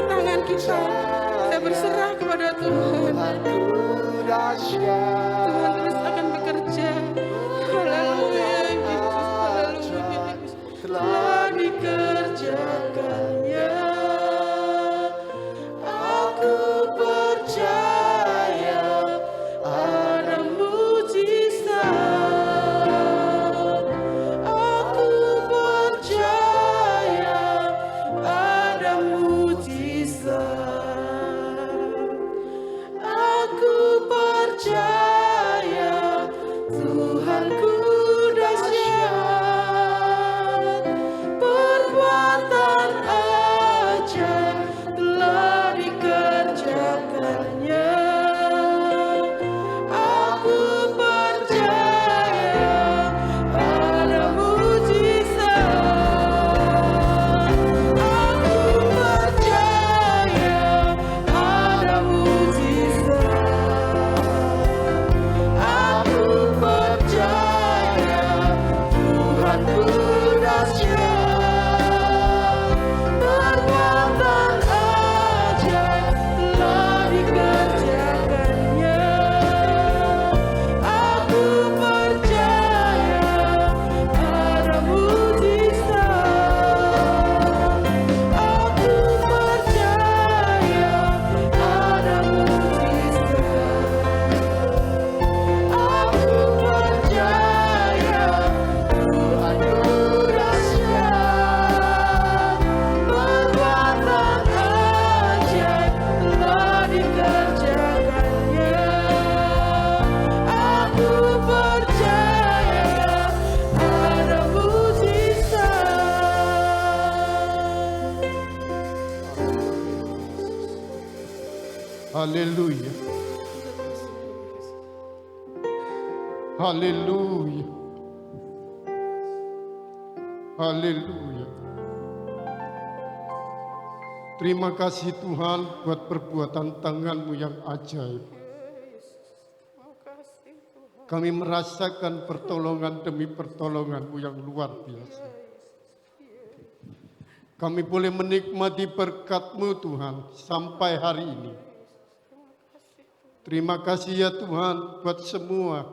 tangan kita berserah kepada Tuhan. Tuhan terus akan bekerja. Haleluya Yesus, haleluya Yesus. Telah dikerjakannya. Aku percaya ada mujizat. Aku percaya ada mujizat. Aku percaya Tuhanku dahsyat. Perbuatan ajaib telah dikerjakannya. Aku percaya ada mujizat. Aku percaya ada mujizat. Aku percaya Tuhanku dahsyat. Perbuatan ajaib telah dikerjakannya. Aku percaya ada mujizat. Aku percaya ada mujizat. Aku percaya Tuhanku dahsyat. Perbuatan ajaib telah dikerjakannya. Aku percaya ada mujizat. Haleluya. Haleluya. Haleluya. Terima kasih Tuhan buat perbuatan tangan-Mu yang ajaib. Kami merasakan pertolongan demi pertolongan-Mu yang luar biasa. Kami boleh menikmati berkat-Mu Tuhan sampai hari ini. Terima kasih ya Tuhan buat semua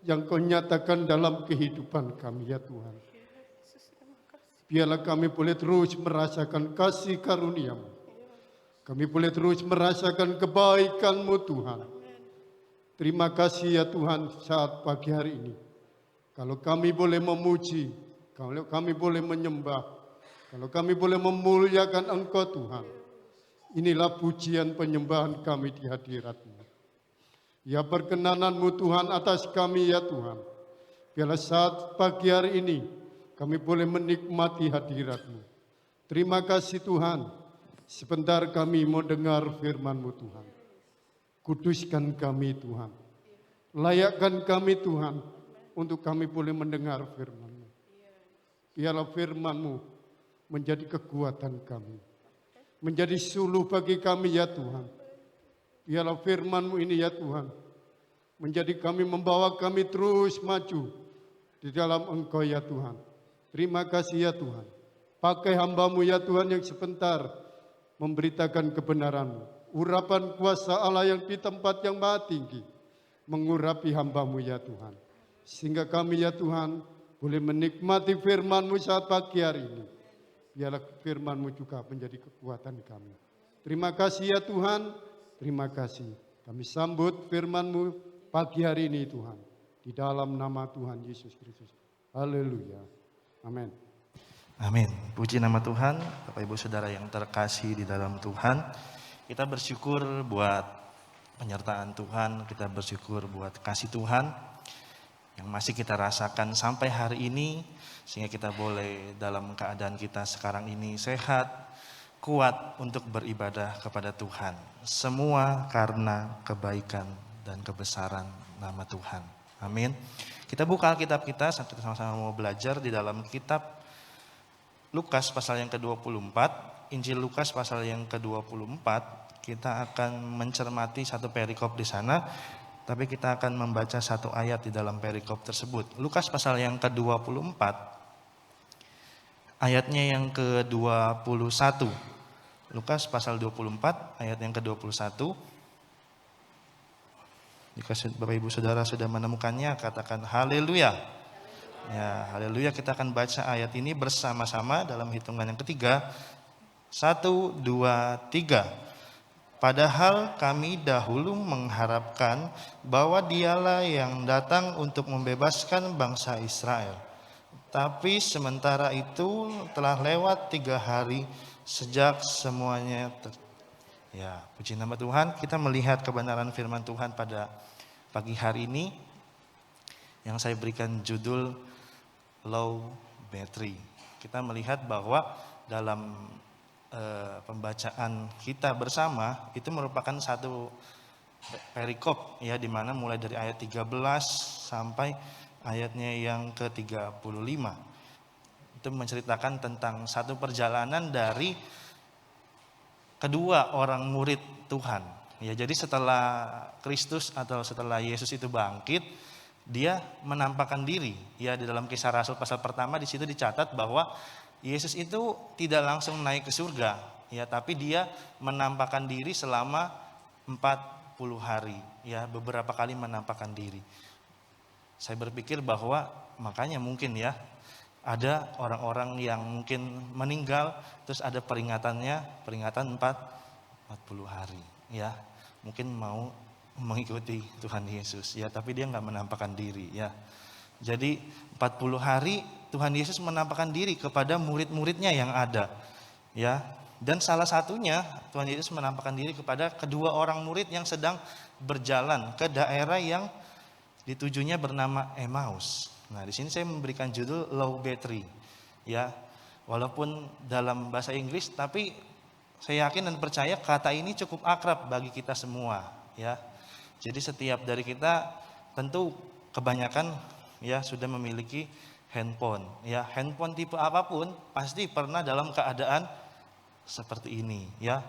yang Kau nyatakan dalam kehidupan kami ya Tuhan. Biarlah kami boleh terus merasakan kasih karunia-Mu. Kami boleh terus merasakan kebaikan-Mu Tuhan. Terima kasih ya Tuhan saat pagi hari ini. Kalau kami boleh memuji, kalau kami boleh menyembah, kalau kami boleh memuliakan Engkau Tuhan. Inilah pujian penyembahan kami di hadirat-Mu. Ya perkenanan-Mu Tuhan atas kami ya Tuhan. Biarlah saat pagi hari ini kami boleh menikmati hadirat-Mu. Terima kasih Tuhan. Sebentar kami mau dengar firman-Mu Tuhan. Kuduskan kami Tuhan. Layakkan kami Tuhan untuk kami boleh mendengar firman-Mu. Biarlah firman-Mu menjadi kekuatan kami. Menjadi suluh bagi kami ya Tuhan. Biarlah firman-Mu ini ya Tuhan, menjadi kami membawa kami terus maju di dalam Engkau ya Tuhan. Terima kasih ya Tuhan. Pakai hamba-Mu ya Tuhan yang sebentar memberitakan kebenaran-Mu. Urapan kuasa Allah yang di tempat yang maha tinggi mengurapi hamba-Mu ya Tuhan. Sehingga kami ya Tuhan boleh menikmati firman-Mu saat pagi hari ini. Biarlah firman-Mu juga menjadi kekuatan kami. Terima kasih ya Tuhan. Terima kasih. Kami sambut firman-Mu pagi hari ini Tuhan. Di dalam nama Tuhan Yesus Kristus. Haleluya. Amin. Amin. Puji nama Tuhan. Bapak Ibu Saudara yang terkasih di dalam Tuhan. Kita bersyukur buat penyertaan Tuhan. Kita bersyukur buat kasih Tuhan yang masih kita rasakan sampai hari ini. Sehingga kita boleh dalam keadaan kita sekarang ini sehat, kuat untuk beribadah kepada Tuhan. Semua karena kebaikan dan kebesaran nama Tuhan. Amin. Kita buka Alkitab kita, kita sama-sama mau belajar di dalam kitab Lukas pasal yang ke-24. Injil Lukas pasal yang ke-24. Kita akan mencermati satu perikop di sana. Tapi kita akan membaca satu ayat di dalam perikop tersebut. Lukas pasal yang ke-24. Ayatnya yang ke-21. Lukas pasal 24 ayat yang ke-21. Jika Bapak Ibu Saudara sudah menemukannya, katakan haleluya. Ya, haleluya. Kita akan baca ayat ini bersama-sama dalam hitungan yang ketiga. 1, 2, 3. Padahal kami dahulu mengharapkan bahwa Dialah yang datang untuk membebaskan bangsa Israel. Tapi sementara itu telah lewat 3 hari sejak semuanya ya, puji nama Tuhan. Kita melihat kebenaran firman Tuhan pada pagi hari ini yang saya berikan judul low battery. Kita melihat bahwa dalam pembacaan kita bersama itu merupakan satu perikop ya, di mana mulai dari ayat 13 sampai ayatnya yang ke-35. Itu menceritakan tentang satu perjalanan dari kedua orang murid Tuhan. Ya, jadi setelah Kristus atau setelah Yesus itu bangkit, dia menampakkan diri. Ya, di dalam Kisah Rasul pasal pertama di situ dicatat bahwa Yesus itu tidak langsung naik ke surga, ya, tapi dia menampakkan diri selama 40 hari, ya, beberapa kali menampakkan diri. Saya berpikir bahwa makanya mungkin ya ada orang-orang yang mungkin meninggal, terus ada peringatan 40 hari, ya, mungkin mau mengikuti Tuhan Yesus, ya, tapi dia nggak menampakkan diri, ya. Jadi 40 hari Tuhan Yesus menampakkan diri kepada murid-muridnya yang ada, ya. Dan salah satunya Tuhan Yesus menampakkan diri kepada kedua orang murid yang sedang berjalan ke daerah yang ditujunya bernama Emmaus. Nah, di sini saya memberikan judul low battery, ya. Walaupun dalam bahasa Inggris, tapi saya yakin dan percaya kata ini cukup akrab bagi kita semua, ya. Jadi setiap dari kita tentu kebanyakan ya sudah memiliki handphone, ya. Handphone tipe apapun pasti pernah dalam keadaan seperti ini, ya.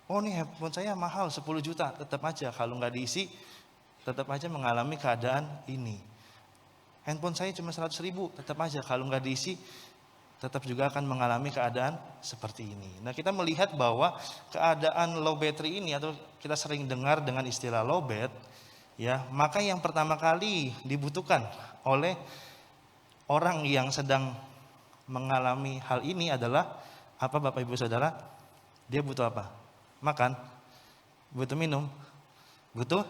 Oh, nih handphone saya mahal 10 juta, tetap aja kalau nggak diisi tetap aja mengalami keadaan ini. Handphone saya cuma 100 ribu, tetap aja kalau nggak diisi tetap juga akan mengalami keadaan seperti ini. Nah, kita melihat bahwa keadaan low battery ini, atau kita sering dengar dengan istilah low bat, ya, maka yang pertama kali dibutuhkan oleh orang yang sedang mengalami hal ini adalah apa, Bapak Ibu Saudara? Dia butuh apa? Makan, butuh minum, butuh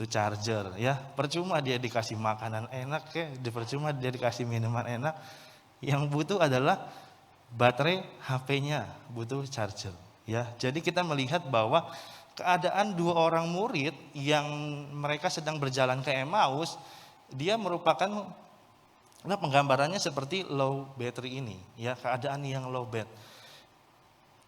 charger, ya. Percuma dia dikasih makanan enak, ya, percuma dia dikasih minuman enak. Yang butuh adalah baterai HP-nya, butuh charger, ya. Jadi kita melihat bahwa keadaan dua orang murid yang mereka sedang berjalan ke Emmaus, dia merupakan, nah, penggambarannya seperti low battery ini, ya, keadaan yang low bat.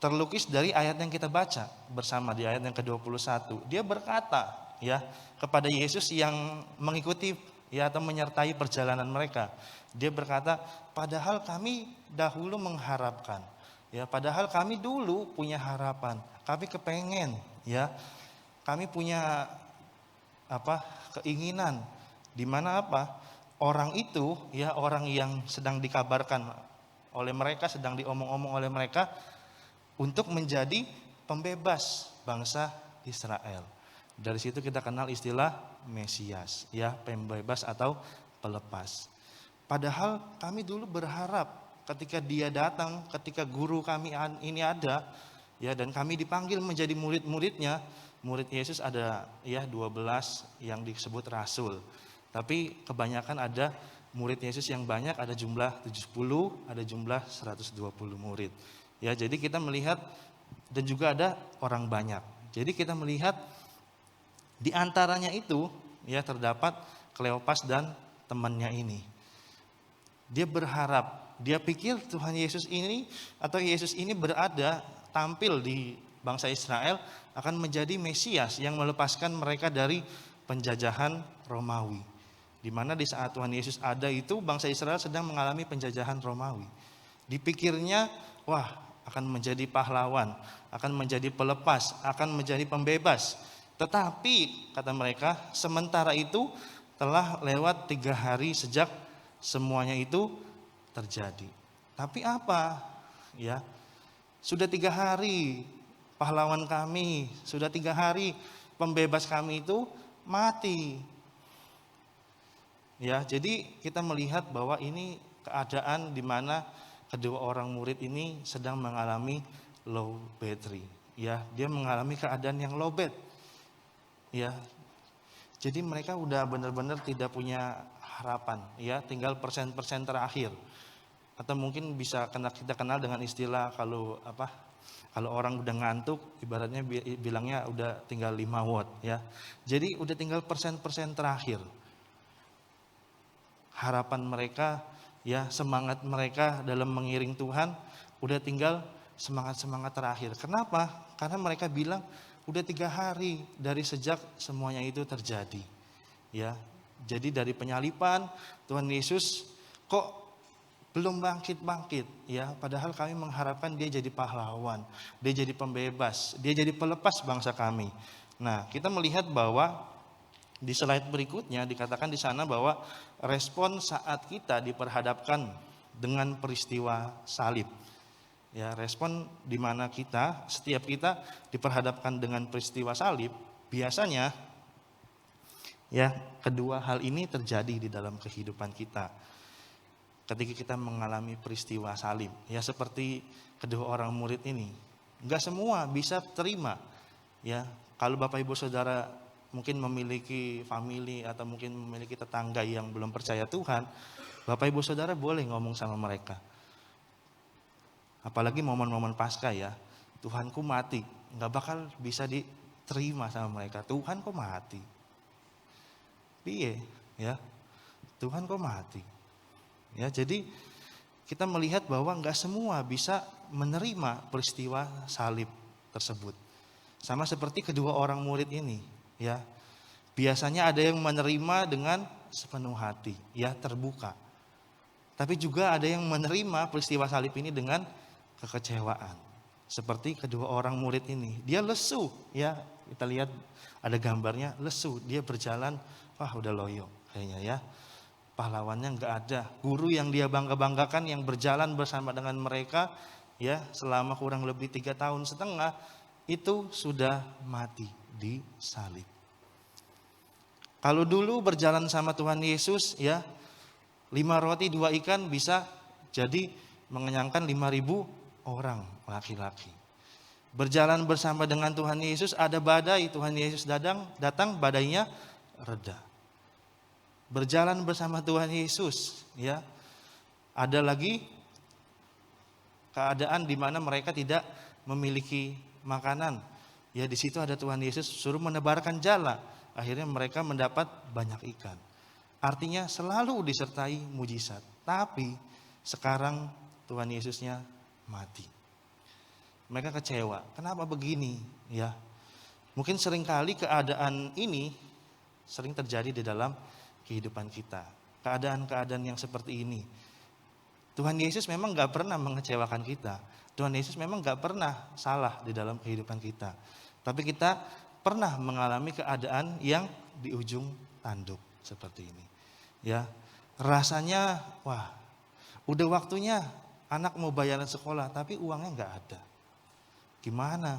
Terlukis dari ayat yang kita baca bersama di ayat yang ke-21. Dia berkata, ya, kepada Yesus yang mengikuti, ya, atau menyertai perjalanan mereka. Dia berkata, padahal kami dahulu mengharapkan, ya, padahal kami dulu punya harapan, kami kepengen, ya, kami punya keinginan, di mana orang itu, ya, orang yang sedang dikabarkan oleh mereka, sedang diomong-omong oleh mereka untuk menjadi pembebas bangsa Israel. Dari situ kita kenal istilah Mesias, ya, pembebas atau pelepas. Padahal kami dulu berharap ketika dia datang, ketika guru kami ini ada, ya, dan kami dipanggil menjadi murid-muridnya. Murid Yesus ada, ya, 12 yang disebut rasul. Tapi kebanyakan ada murid Yesus yang banyak, ada jumlah 70, ada jumlah 120 murid. Ya, jadi kita melihat, dan juga ada orang banyak. Jadi kita melihat di antaranya itu, ya, terdapat Kleopas dan temannya ini. Dia berharap, dia pikir Tuhan Yesus ini atau Yesus ini berada, tampil di bangsa Israel, akan menjadi Mesias yang melepaskan mereka dari penjajahan Romawi. Di mana di saat Tuhan Yesus ada itu, bangsa Israel sedang mengalami penjajahan Romawi. Dipikirnya, wah, akan menjadi pahlawan, akan menjadi pelepas, akan menjadi pembebas. Tetapi kata mereka, sementara itu telah lewat 3 hari sejak semuanya itu terjadi. Tapi apa? Ya, Sudah 3 hari pahlawan kami, sudah 3 hari pembebas kami itu mati. Ya, jadi kita melihat bahwa ini keadaan di mana kedua orang murid ini sedang mengalami low battery. Ya, dia mengalami keadaan yang low bat. Ya. Jadi mereka udah benar-benar tidak punya harapan, ya, tinggal persen-persen terakhir. Atau mungkin bisa kita kenal dengan istilah kalau orang udah ngantuk, ibaratnya bilangnya udah tinggal 5 watt, ya. Jadi udah tinggal persen-persen terakhir. Harapan mereka, ya, semangat mereka dalam mengiring Tuhan udah tinggal semangat-semangat terakhir. Kenapa? Karena mereka bilang udah 3 hari dari sejak semuanya itu terjadi. Ya. Jadi dari penyaliban Tuhan Yesus kok belum bangkit-bangkit, ya. Padahal kami mengharapkan dia jadi pahlawan, dia jadi pembebas, dia jadi pelepas bangsa kami. Nah, kita melihat bahwa di slide berikutnya dikatakan di sana bahwa respon saat kita diperhadapkan dengan peristiwa salib. Ya, respon di mana setiap kita diperhadapkan dengan peristiwa salib, biasanya ya kedua hal ini terjadi di dalam kehidupan kita. Ketika kita mengalami peristiwa salib, ya seperti kedua orang murid ini, enggak semua bisa terima. Ya, kalau Bapak Ibu Saudara mungkin memiliki family atau mungkin memiliki tetangga yang belum percaya Tuhan, Bapak Ibu Saudara boleh ngomong sama mereka. Apalagi momen-momen Paskah, ya, Tuhanku mati, enggak bakal bisa diterima sama mereka. Tuhan kok mati? Piye, ya? Tuhan kok mati? Ya, jadi kita melihat bahwa enggak semua bisa menerima peristiwa salib tersebut. Sama seperti kedua orang murid ini, ya. Biasanya ada yang menerima dengan sepenuh hati, ya, terbuka. Tapi juga ada yang menerima peristiwa salib ini dengan kekecewaan. Seperti kedua orang murid ini, dia lesu, ya. Kita lihat ada gambarnya, lesu, dia berjalan, wah udah loyo kayaknya, ya. Pahlawannya enggak ada. Guru yang dia bangga-banggakan yang berjalan bersama dengan mereka, ya, selama kurang lebih 3,5 tahun itu sudah mati di salib. Kalau dulu berjalan sama Tuhan Yesus, ya, 5 roti 2 ikan bisa jadi mengenyangkan 5.000 orang laki-laki. Berjalan bersama dengan Tuhan Yesus, ada badai, Tuhan Yesus datang badainya reda. Berjalan bersama Tuhan Yesus, ya, ada lagi keadaan di mana mereka tidak memiliki makanan. Ya, di situ ada Tuhan Yesus suruh menebarkan jala. Akhirnya mereka mendapat banyak ikan. Artinya selalu disertai mujizat. Tapi sekarang Tuhan Yesusnya mati. Mereka kecewa. Kenapa begini? Ya, mungkin seringkali keadaan ini sering terjadi di dalam kehidupan kita. Keadaan-keadaan yang seperti ini. Tuhan Yesus memang gak pernah mengecewakan kita. Tuhan Yesus memang gak pernah salah di dalam kehidupan kita. Tapi kita pernah mengalami keadaan yang di ujung tanduk seperti ini. Ya, rasanya wah, udah waktunya anak mau bayaran sekolah tapi uangnya gak ada. Gimana?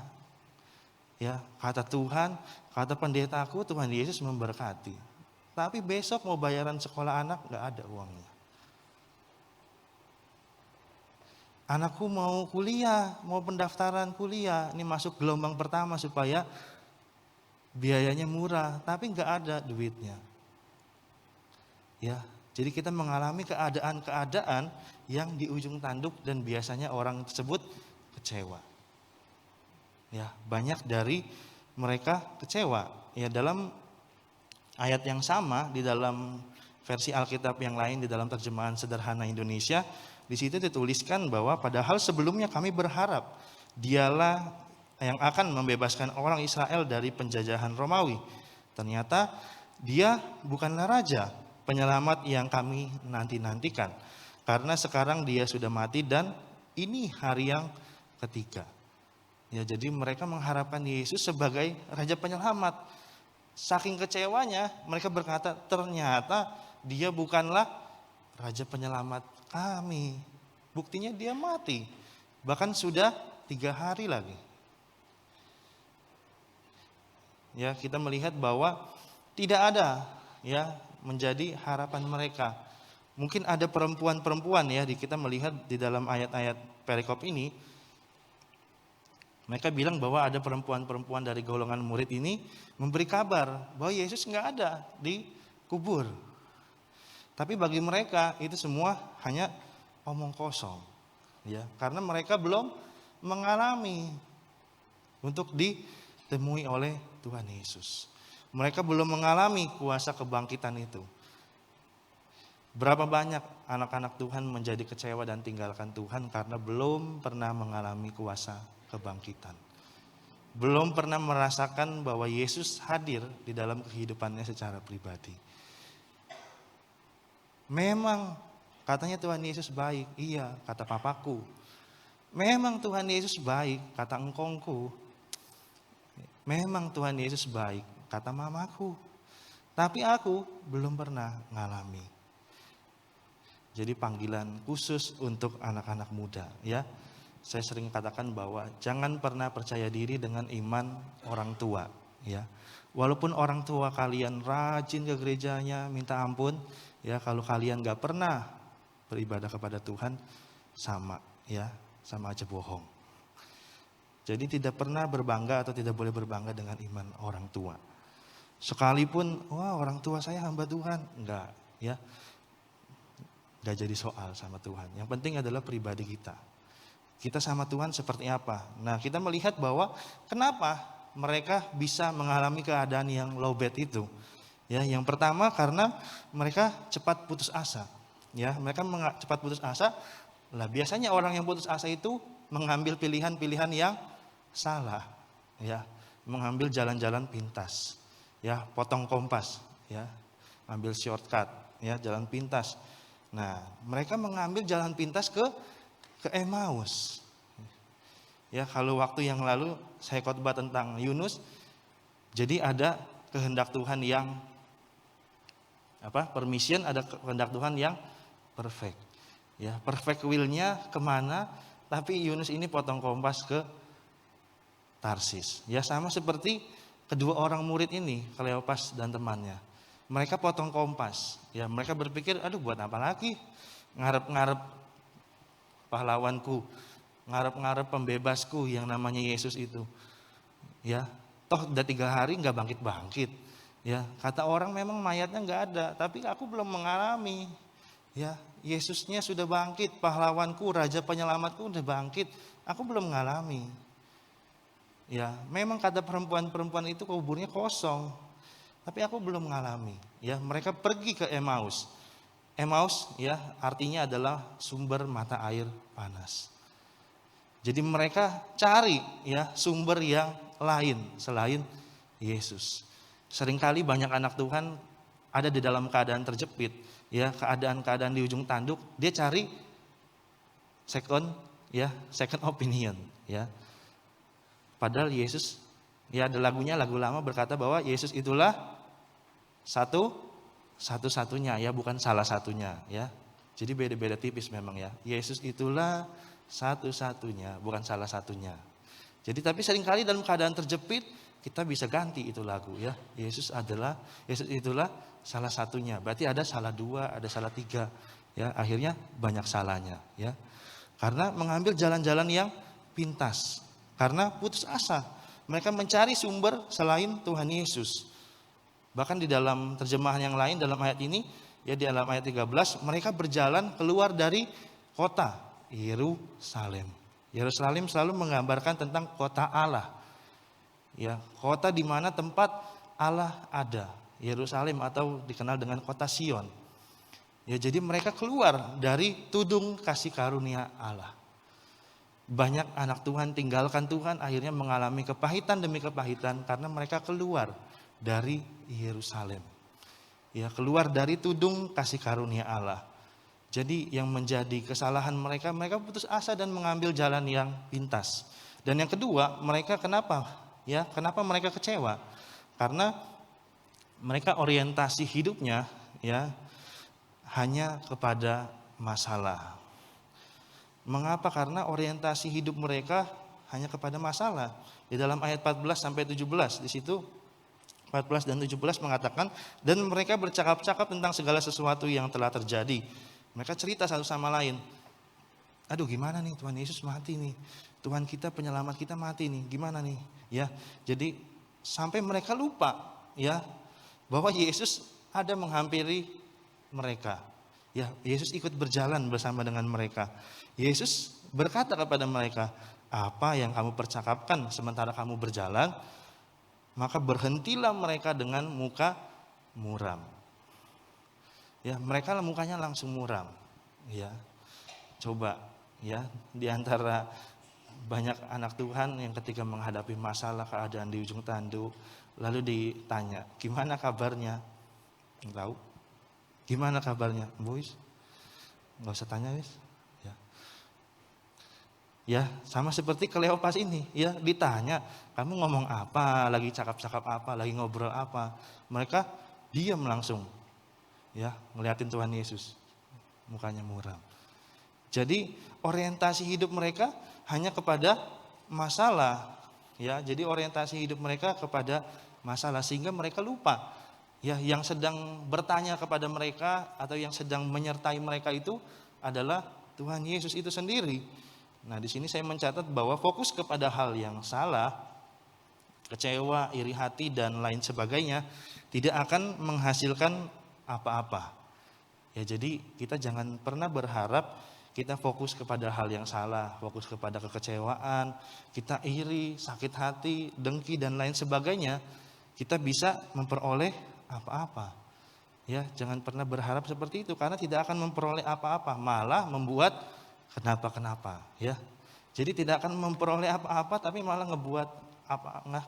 Ya, kata Tuhan, kata pendetaku, Tuhan Yesus memberkati. Tapi besok mau bayaran sekolah anak gak ada uangnya. Anakku mau kuliah, mau pendaftaran kuliah, ini masuk gelombang pertama supaya biayanya murah, tapi gak ada duitnya. Ya, jadi kita mengalami keadaan-keadaan yang di ujung tanduk dan biasanya orang tersebut kecewa. Ya, banyak dari mereka kecewa. Ya, dalam ayat yang sama di dalam versi Alkitab yang lain di dalam terjemahan sederhana Indonesia, di situ dituliskan bahwa padahal sebelumnya kami berharap dialah yang akan membebaskan orang Israel dari penjajahan Romawi. Ternyata dia bukanlah raja, penyelamat yang kami nanti-nantikan. Karena sekarang dia sudah mati dan ini hari yang ketiga. Ya, jadi mereka mengharapkan Yesus sebagai raja penyelamat. Saking kecewanya mereka berkata ternyata dia bukanlah raja penyelamat kami. Buktinya dia mati. Bahkan sudah 3 hari lagi. Ya, kita melihat bahwa tidak ada ya menjadi harapan mereka. Mungkin ada perempuan-perempuan ya, kita melihat di dalam ayat-ayat perikop ini, mereka bilang bahwa ada perempuan-perempuan dari golongan murid ini memberi kabar bahwa Yesus nggak ada di kubur. Tapi bagi mereka itu semua hanya omong kosong, ya, karena mereka belum mengalami untuk ditemui oleh Tuhan Yesus. Mereka belum mengalami kuasa kebangkitan itu. Berapa banyak anak-anak Tuhan menjadi kecewa dan tinggalkan Tuhan karena belum pernah mengalami kuasa kebangkitan. Belum pernah merasakan bahwa Yesus hadir di dalam kehidupannya secara pribadi. Memang katanya Tuhan Yesus baik, iya kata papaku. Memang Tuhan Yesus baik, kata engkongku. Memang Tuhan Yesus baik, kata mamaku. Tapi aku belum pernah ngalami. Jadi panggilan khusus untuk anak-anak muda ya. Saya sering katakan bahwa jangan pernah percaya diri dengan iman orang tua ya. Walaupun orang tua kalian rajin ke gerejanya minta ampun ya, kalau kalian gak pernah beribadah kepada Tuhan sama ya, sama aja bohong. Jadi tidak pernah berbangga atau tidak boleh berbangga dengan iman orang tua. Sekalipun wah orang tua saya hamba Tuhan, enggak ya. Gak jadi soal sama Tuhan. Yang penting adalah pribadi kita. Kita sama Tuhan seperti apa. Nah, kita melihat bahwa kenapa mereka bisa mengalami keadaan yang lowbat itu. Ya, yang pertama karena mereka cepat putus asa. Ya, mereka cepat putus asa. Lah biasanya orang yang putus asa itu mengambil pilihan-pilihan yang salah. Ya, mengambil jalan-jalan pintas. Ya, potong kompas. Ya, ambil shortcut. Ya, jalan pintas. Nah, mereka mengambil jalan pintas ke Emmaus. Ya, kalau waktu yang lalu saya khotbah tentang Yunus, jadi ada kehendak Tuhan yang permission, ada kehendak Tuhan yang perfect. Ya, perfect will-nya kemana? Tapi Yunus ini potong kompas ke Tarsis. Ya, sama seperti kedua orang murid ini, Kleopas dan temannya. Mereka potong kompas, ya mereka berpikir, aduh buat apa lagi ngarep-ngarep pahlawanku, ngarep-ngarep pembebasku yang namanya Yesus itu, ya toh udah 3 hari nggak bangkit-bangkit, ya kata orang memang mayatnya nggak ada, tapi aku belum mengalami, ya Yesusnya sudah bangkit, pahlawanku, raja penyelamatku udah bangkit, aku belum mengalami, ya memang kata perempuan-perempuan itu kuburnya kosong. Tapi aku belum mengalami. Ya, mereka pergi ke Emmaus. Emmaus ya artinya adalah sumber mata air panas. Jadi mereka cari ya sumber yang lain selain Yesus. Seringkali banyak anak Tuhan ada di dalam keadaan terjepit, ya keadaan-keadaan di ujung tanduk, dia cari second opinion, ya. Padahal Yesus, ya ada lagunya, lagu lama berkata bahwa Yesus itulah satu-satunya, ya bukan salah satunya, ya. Jadi beda-beda tipis memang ya. Yesus itulah satu-satunya, bukan salah satunya. Jadi tapi seringkali dalam keadaan terjepit kita bisa ganti itu lagu ya. Yesus itulah salah satunya. Berarti ada salah 2, ada salah 3, ya. Akhirnya banyak salahnya, ya. Karena mengambil jalan-jalan yang pintas, karena putus asa. Mereka mencari sumber selain Tuhan Yesus. Bahkan di dalam terjemahan yang lain dalam ayat ini, ya di dalam ayat 13, mereka berjalan keluar dari kota Yerusalem. Yerusalem selalu menggambarkan tentang kota Allah. Ya, kota di mana tempat Allah ada. Yerusalem atau dikenal dengan kota Sion. Ya, jadi mereka keluar dari tudung kasih karunia Allah. Banyak anak Tuhan tinggalkan Tuhan, akhirnya mengalami kepahitan demi kepahitan karena mereka keluar dari Yerusalem. Ya, keluar dari tudung kasih karunia Allah. Jadi yang menjadi kesalahan mereka putus asa dan mengambil jalan yang pintas. Dan yang kedua, mereka kenapa mereka kecewa? Karena mereka orientasi hidupnya ya hanya kepada masalah. Mengapa? Karena orientasi hidup mereka hanya kepada masalah. Di dalam ayat 14 sampai 17 di situ 14 dan 17 mengatakan, dan mereka bercakap-cakap tentang segala sesuatu yang telah terjadi. Mereka cerita satu sama lain. Aduh, gimana nih, Tuhan Yesus mati nih. Tuhan kita, penyelamat kita mati nih. Gimana nih? Ya, jadi sampai mereka lupa ya bahwa Yesus ada menghampiri mereka. Ya, Yesus ikut berjalan bersama dengan mereka. Yesus berkata kepada mereka, apa yang kamu percakapkan sementara kamu berjalan, maka berhentilah mereka dengan muka muram. Ya, mereka mukanya langsung muram. Ya, coba ya, di antara banyak anak Tuhan yang ketika menghadapi masalah, keadaan di ujung tanduk, lalu ditanya, gimana kabarnya? Tahu? Gimana kabarnya? Boys, nggak usah tanya, wis. Ya, sama seperti Kleopas ini, ya ditanya, kamu ngomong apa, lagi cakap-cakap apa, lagi ngobrol apa. Mereka diam langsung, ya ngeliatin Tuhan Yesus, mukanya muram. Jadi orientasi hidup mereka hanya kepada masalah, ya. Jadi orientasi hidup mereka kepada masalah sehingga mereka lupa, ya yang sedang bertanya kepada mereka atau yang sedang menyertai mereka itu adalah Tuhan Yesus itu sendiri. Nah, di sini saya mencatat bahwa fokus kepada hal yang salah, kecewa, iri hati dan lain sebagainya tidak akan menghasilkan apa-apa. Ya, jadi kita jangan pernah berharap kita fokus kepada hal yang salah, fokus kepada kekecewaan, kita iri, sakit hati, dengki dan lain sebagainya, kita bisa memperoleh apa-apa. Ya, jangan pernah berharap seperti itu karena tidak akan memperoleh apa-apa, malah membuat kenapa-kenapa, ya. Jadi tidak akan memperoleh apa-apa tapi malah ngebuat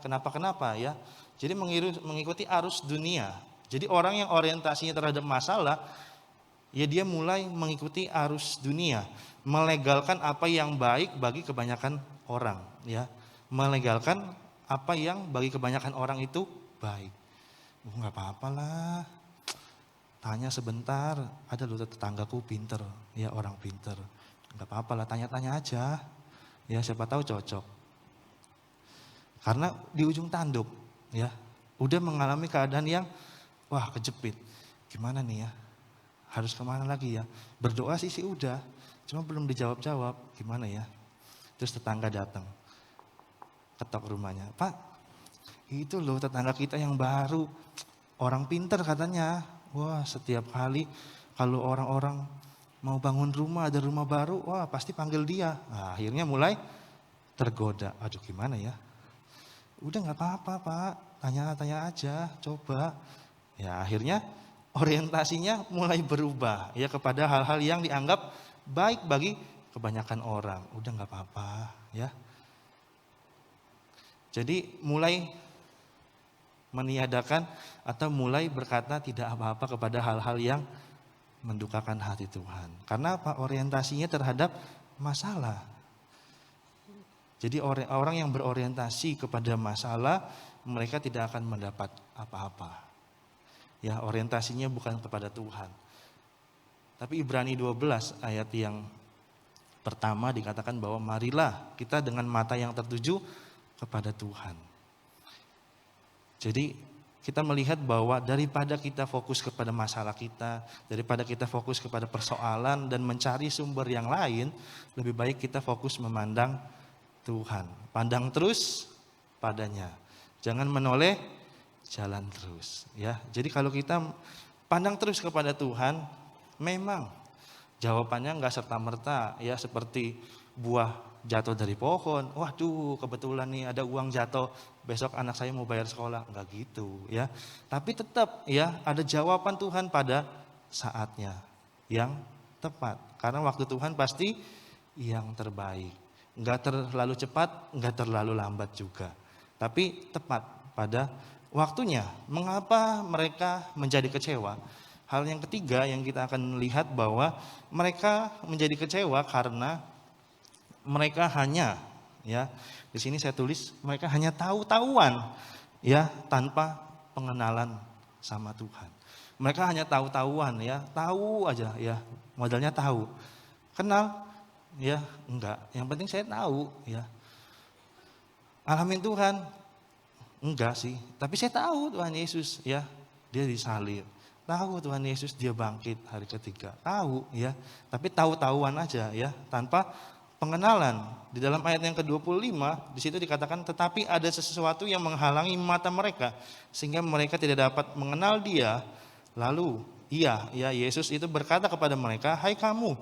kenapa-kenapa, ya. Jadi mengikuti arus dunia. Jadi orang yang orientasinya terhadap masalah, ya dia mulai mengikuti arus dunia, melegalkan apa yang baik bagi kebanyakan orang, ya. Melegalkan apa yang bagi kebanyakan orang itu baik. Enggak apa-apalah. Tanya sebentar, ada loh tetanggaku pinter, ya orang pinter. Enggak apa-apa lah, tanya-tanya aja. Ya siapa tahu cocok. Karena di ujung tanduk, ya udah mengalami keadaan yang wah kejepit. Gimana nih ya? Harus kemana lagi ya? Berdoa sih udah, cuma belum dijawab-jawab. Gimana ya? Terus tetangga datang, ketok rumahnya. Pak, itu loh tetangga kita yang baru, orang pinter katanya. Wah setiap kali kalau orang-orang mau bangun rumah, ada rumah baru, wah pasti panggil dia. Nah, akhirnya mulai tergoda. Aduh gimana ya? Udah gak apa-apa Pak, tanya-tanya aja, coba. Ya akhirnya orientasinya mulai berubah ya kepada hal-hal yang dianggap baik bagi kebanyakan orang. Udah gak apa-apa ya. Jadi mulai meniadakan atau mulai berkata tidak apa-apa kepada hal-hal yang mendukakan hati Tuhan. Karena apa? Orientasinya terhadap masalah. Jadi orang yang berorientasi kepada masalah, mereka tidak akan mendapat apa-apa. Ya, orientasinya bukan kepada Tuhan. Tapi Ibrani 12 ayat yang pertama dikatakan bahwa marilah kita dengan mata yang tertuju kepada Tuhan. Jadi kita melihat bahwa daripada kita fokus kepada masalah kita, daripada kita fokus kepada persoalan dan mencari sumber yang lain, lebih baik kita fokus memandang Tuhan. Pandang terus padanya. Jangan menoleh, jalan terus. Ya, jadi kalau kita pandang terus kepada Tuhan, memang jawabannya enggak serta-merta ya seperti buah jatuh dari pohon. Waduh, kebetulan nih ada uang jatuh, besok anak saya mau bayar sekolah. Enggak gitu ya. Tapi tetap ya ada jawaban Tuhan pada saatnya yang tepat. Karena waktu Tuhan pasti yang terbaik. Enggak terlalu cepat, enggak terlalu lambat juga. Tapi tepat pada waktunya. Mengapa mereka menjadi kecewa? Hal yang ketiga yang kita akan lihat bahwa mereka menjadi kecewa karena mereka hanya ya, di sini saya tulis mereka hanya tahu-tahuan ya tanpa pengenalan sama Tuhan. Mereka hanya tahu-tahuan ya, tahu aja ya, modalnya tahu. Kenal ya enggak, yang penting saya tahu ya. Alamin Tuhan? Enggak sih, tapi saya tahu Tuhan Yesus ya, dia disalib. Tahu Tuhan Yesus dia bangkit hari ketiga. Tahu ya, tapi tahu-tahuan aja ya, tanpa pengenalan. Di dalam ayat yang ke-25 di situ dikatakan tetapi ada sesuatu yang menghalangi mata mereka sehingga mereka tidak dapat mengenal dia. Lalu ya Yesus itu berkata kepada mereka, "Hai kamu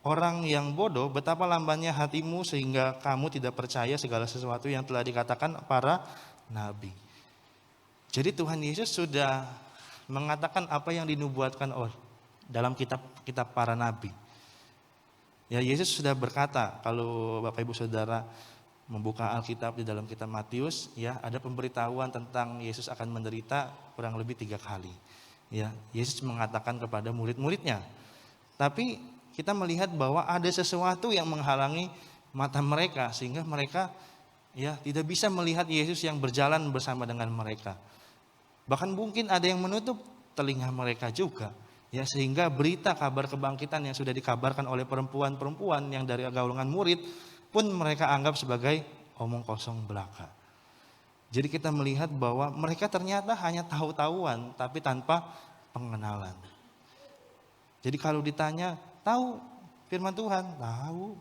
orang yang bodoh, betapa lambannya hatimu sehingga kamu tidak percaya segala sesuatu yang telah dikatakan para nabi." Jadi Tuhan Yesus sudah mengatakan apa yang dinubuatkan dalam kitab para nabi. Ya, Yesus sudah berkata, kalau Bapak Ibu Saudara membuka Alkitab di dalam kitab Matius, ya ada pemberitahuan tentang Yesus akan menderita kurang lebih 3 kali. Ya, Yesus mengatakan kepada murid-muridnya. Tapi kita melihat bahwa ada sesuatu yang menghalangi mata mereka sehingga mereka ya tidak bisa melihat Yesus yang berjalan bersama dengan mereka. Bahkan mungkin ada yang menutup telinga mereka juga. Ya, sehingga berita kabar kebangkitan yang sudah dikabarkan oleh perempuan-perempuan yang dari golongan murid pun mereka anggap sebagai omong kosong belaka. Jadi kita melihat bahwa mereka ternyata hanya tahu-tahuan tapi tanpa pengenalan. Jadi kalau ditanya, tahu firman Tuhan? Tahu.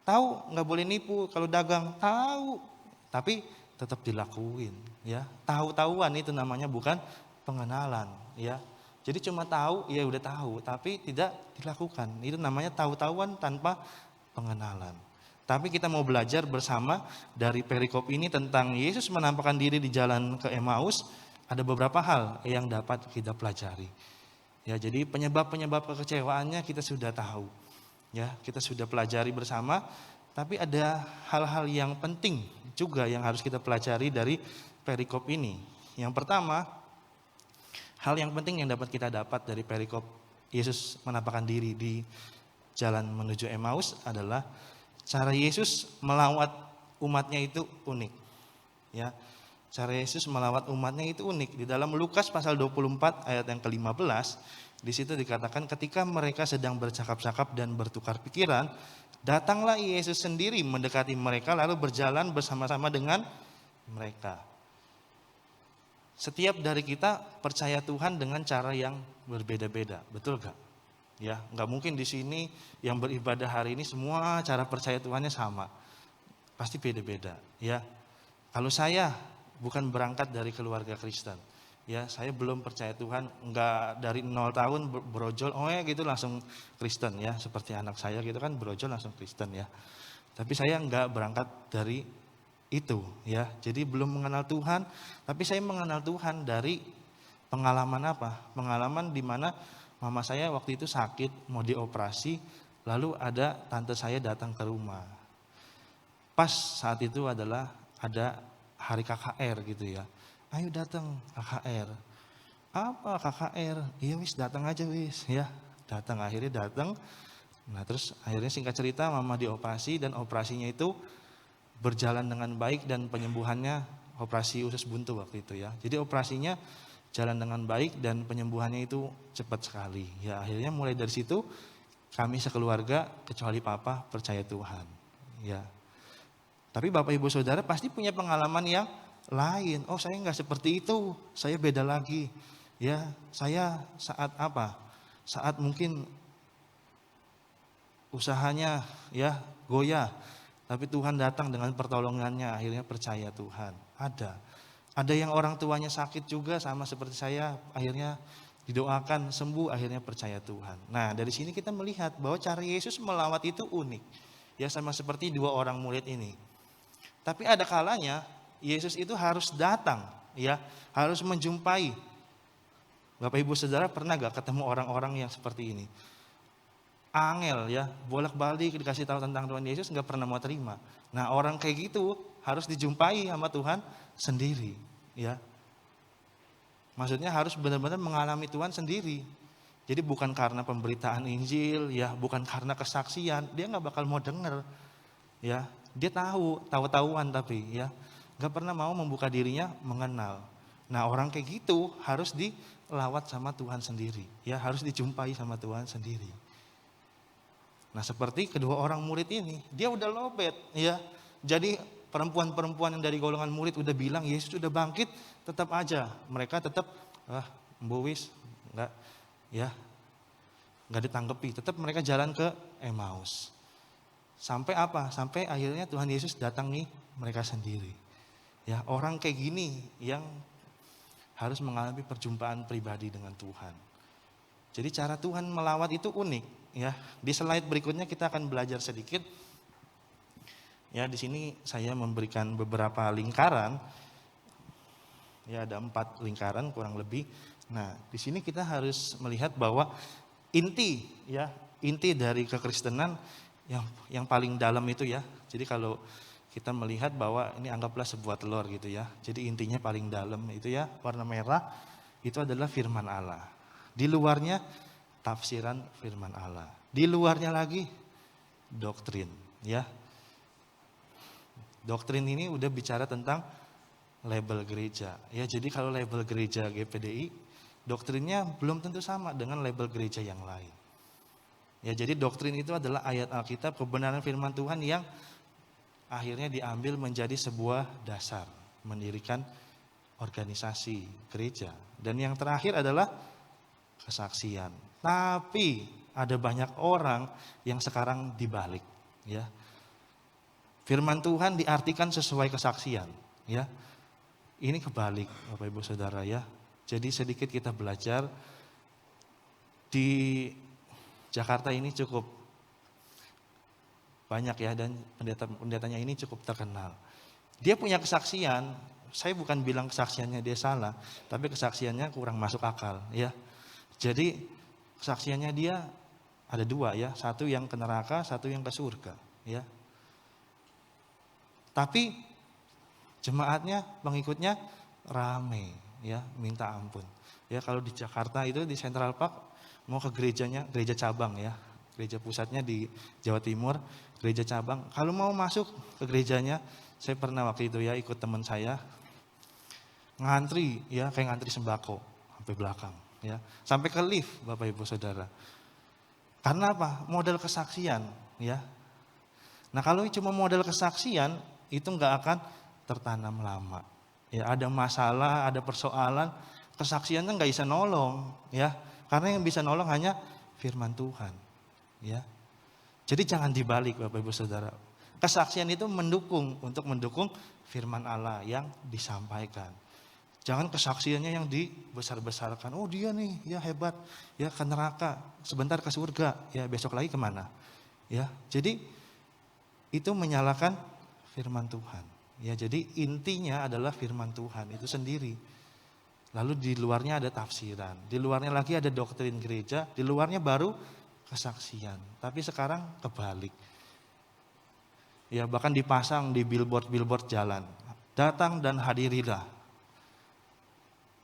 Tahu nggak boleh nipu kalau dagang? Tahu. Tapi tetap dilakuin. Ya, tahu-tahuan itu namanya bukan pengenalan. Ya. Jadi cuma tahu, ya udah tahu, tapi tidak dilakukan. Itu namanya tahu-tahuan tanpa pengenalan. Tapi kita mau belajar bersama dari perikop ini tentang Yesus menampakkan diri di jalan ke Emmaus. Ada beberapa hal yang dapat kita pelajari. Ya, jadi penyebab-penyebab kekecewaannya kita sudah tahu. Ya, kita sudah pelajari bersama. Tapi ada hal-hal yang penting juga yang harus kita pelajari dari perikop ini. Yang pertama, hal yang penting yang dapat kita dapat dari perikop Yesus menampakkan diri di jalan menuju Emmaus adalah cara Yesus melawat umatnya itu unik. Ya, cara Yesus melawat umatnya itu unik. Di dalam Lukas pasal 24 ayat yang ke-15, di situ dikatakan ketika mereka sedang bercakap-cakap dan bertukar pikiran, datanglah Yesus sendiri mendekati mereka lalu berjalan bersama-sama dengan mereka. Setiap dari kita percaya Tuhan dengan cara yang berbeda-beda, betul gak? Ya, nggak mungkin di sini yang beribadah hari ini semua cara percaya Tuhannya sama, pasti beda-beda. Ya, kalau saya bukan berangkat dari keluarga Kristen, ya saya belum percaya Tuhan, nggak dari 0 tahun brojol, gitu langsung Kristen ya, seperti anak saya gitu kan brojol langsung Kristen ya. Tapi saya nggak berangkat dari itu ya, jadi belum mengenal Tuhan, tapi saya mengenal Tuhan dari pengalaman apa? Pengalaman di mana mama saya waktu itu sakit mau dioperasi, lalu ada tante saya datang ke rumah. Pas saat itu adalah ada hari KKR gitu ya. Ayo datang KKR. Apa KKR? Iya wis datang aja wis ya. Datang, akhirnya datang. Nah terus akhirnya singkat cerita mama dioperasi dan operasinya itu berjalan dengan baik dan penyembuhannya operasi usus buntu waktu itu ya. Jadi operasinya jalan dengan baik dan penyembuhannya itu cepat sekali. Ya akhirnya mulai dari situ kami sekeluarga kecuali papa percaya Tuhan. Ya. Tapi Bapak Ibu Saudara pasti punya pengalaman yang lain. Oh saya nggak seperti itu, saya beda lagi. Ya saya saat apa? Saat mungkin usahanya ya goyah. Tapi Tuhan datang dengan pertolongannya, akhirnya percaya Tuhan. Ada yang orang tuanya sakit juga sama seperti saya, akhirnya didoakan sembuh, akhirnya percaya Tuhan. Nah dari sini kita melihat bahwa cara Yesus melawat itu unik. Ya sama seperti 2 orang murid ini. Tapi ada kalanya Yesus itu harus datang, ya harus menjumpai. Bapak Ibu Saudara pernah gak ketemu orang-orang yang seperti ini? Angel ya, bolak-balik dikasih tahu tentang Tuhan Yesus nggak pernah mau terima. Nah orang kayak gitu harus dijumpai sama Tuhan sendiri, ya. Maksudnya harus benar-benar mengalami Tuhan sendiri. Jadi bukan karena pemberitaan Injil, ya, bukan karena kesaksian, dia nggak bakal mau dengar, ya. Dia tahu-tahuan tapi, ya, nggak pernah mau membuka dirinya mengenal. Nah orang kayak gitu harus dilawat sama Tuhan sendiri, ya, harus dijumpai sama Tuhan sendiri. Nah seperti kedua orang murid ini, dia udah lobet ya. Jadi perempuan-perempuan yang dari golongan murid udah bilang Yesus sudah bangkit, tetap aja mereka tetap mbowis nggak ditanggapi, tetap mereka jalan ke Emmaus. Sampai apa? Sampai akhirnya Tuhan Yesus datangi mereka sendiri. Ya, orang kayak gini yang harus mengalami perjumpaan pribadi dengan Tuhan. Jadi cara Tuhan melawat itu unik, ya. Di slide berikutnya kita akan belajar sedikit. Ya, di sini saya memberikan beberapa lingkaran. Ya, ada 4 lingkaran kurang lebih. Nah, di sini kita harus melihat bahwa inti dari kekristenan yang paling dalam itu ya. Jadi kalau kita melihat bahwa ini anggaplah sebuah telur gitu ya. Jadi intinya paling dalam itu ya, warna merah itu adalah firman Allah. Di luarnya tafsiran firman Allah. Di luarnya lagi doktrin ya. Doktrin ini udah bicara tentang label gereja. Ya, jadi kalau label gereja GPDI, doktrinnya belum tentu sama dengan label gereja yang lain. Ya, jadi doktrin itu adalah ayat Alkitab, kebenaran firman Tuhan yang akhirnya diambil menjadi sebuah dasar mendirikan organisasi gereja. Dan yang terakhir adalah kesaksian. Tapi ada banyak orang yang sekarang dibalik, ya. Firman Tuhan diartikan sesuai kesaksian, ya. Ini kebalik, Bapak Ibu Saudara ya. Jadi sedikit kita belajar di Jakarta ini cukup banyak ya, dan pendetanya ini cukup terkenal. Dia punya kesaksian, saya bukan bilang kesaksiannya dia salah, tapi kesaksiannya kurang masuk akal ya. Jadi kesaksiannya dia ada 2 ya, satu yang ke neraka, satu yang ke surga ya. Tapi jemaatnya, pengikutnya rame ya, minta ampun. Ya, kalau di Jakarta itu di Central Park mau ke gerejanya, gereja cabang ya. Gereja pusatnya di Jawa Timur, gereja cabang. Kalau mau masuk ke gerejanya, saya pernah waktu itu ya ikut teman saya ngantri ya, kayak ngantri sembako sampai belakang ya. Sampai ke lift, Bapak Ibu Saudara. Karena apa? Modal kesaksian ya. Nah, kalau cuma modal kesaksian itu nggak akan tertanam lama. Ya, ada masalah, ada persoalan, kesaksiannya nggak bisa nolong ya. Karena yang bisa nolong hanya firman Tuhan. Ya. Jadi jangan dibalik Bapak Ibu Saudara. Kesaksian itu untuk mendukung firman Allah yang disampaikan. Jangan kesaksiannya yang dibesar-besarkan. Oh dia nih ya hebat, ya ke neraka, sebentar ke surga, ya besok lagi kemana. Ya, jadi itu menyalahkan firman Tuhan. Ya, jadi intinya adalah firman Tuhan itu sendiri. Lalu di luarnya ada tafsiran, di luarnya lagi ada doktrin gereja, di luarnya baru kesaksian. Tapi sekarang kebalik. Ya, bahkan dipasang di billboard jalan. Datang dan hadirilah.